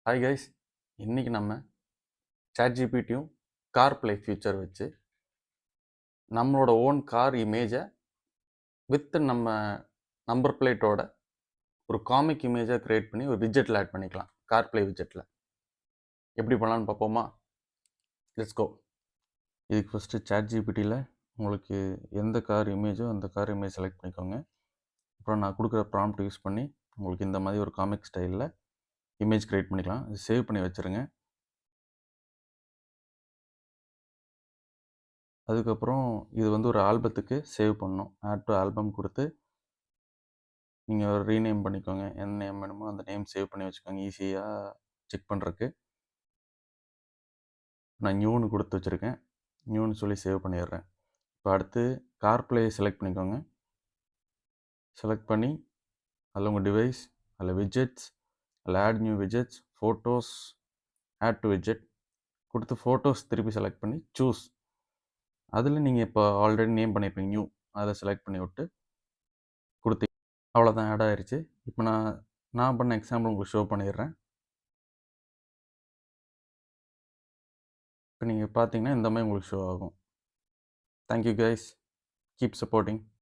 Hi guys, இன்றைக்கி நம்ம ChatGPTயும் CarPlay future வச்சு நம்மளோட ஓன் கார் இமேஜை வித் நம்ம நம்பர் பிளேட்டோட ஒரு காமிக் இமேஜாக க்ரியேட் பண்ணி ஒரு விஜெட்டில் ஆட் பண்ணிக்கலாம். CarPlay விஜெட்டில் எப்படி பண்ணலான்னு பார்ப்போமா? Let's go. இதுக்கு ஃபஸ்ட்டு ChatGPTயில் உங்களுக்கு எந்த கார் இமேஜோ அந்த கார் இமேஜ் செலக்ட் பண்ணிக்கோங்க. அப்புறம் நான் கொடுக்குற ப்ராம்ப்ட் யூஸ் பண்ணி உங்களுக்கு இந்த மாதிரி ஒரு காமிக் ஸ்டைலில் இமேஜ் க்ரியேட் பண்ணிக்கலாம். இது சேவ் பண்ணி வச்சுருங்க. அதுக்கப்புறம் இது வந்து ஒரு ஆல்பத்துக்கு சேவ் பண்ணணும். ஆட் டு ஆல்பம் கொடுத்து நீங்கள் ஒரு ரீநேம் பண்ணிக்கோங்க. என்ன நேம் வேணுமோ அந்த நேம் சேவ் பண்ணி வச்சுக்கோங்க, ஈஸியாக செக் பண்ணுறக்கு. நான் நியூன்னு கொடுத்து வச்சுருக்கேன். நியூன்னு சொல்லி சேவ் பண்ணிடுறேன். இப்போ அடுத்து CarPlay செலக்ட் பண்ணிக்கோங்க. செலக்ட் பண்ணி அதில் உங்கள் டிவைஸ், அதில் விஜெட்ஸ், அதில் add new widgets, photos, add to விஜெட் கொடுத்து ஃபோட்டோஸ் திருப்பி செலக்ட் பண்ணி சூஸ். அதில் நீங்கள் இப்போ ஆல்ரெடி நேம் பண்ணியிருப்பீங்க நியூ, அதை செலக்ட் பண்ணி விட்டு கொடுத்து அவ்வளோதான், ஆட் ஆயிடுச்சு. இப்போ நான் பண்ண எக்ஸாம்பிள் உங்களுக்கு ஷோ பண்ணிடுறேன். இப்போ நீங்கள் பார்த்தீங்கன்னா இந்த மாதிரி உங்களுக்கு ஷோ ஆகும். Thank you guys, keep supporting.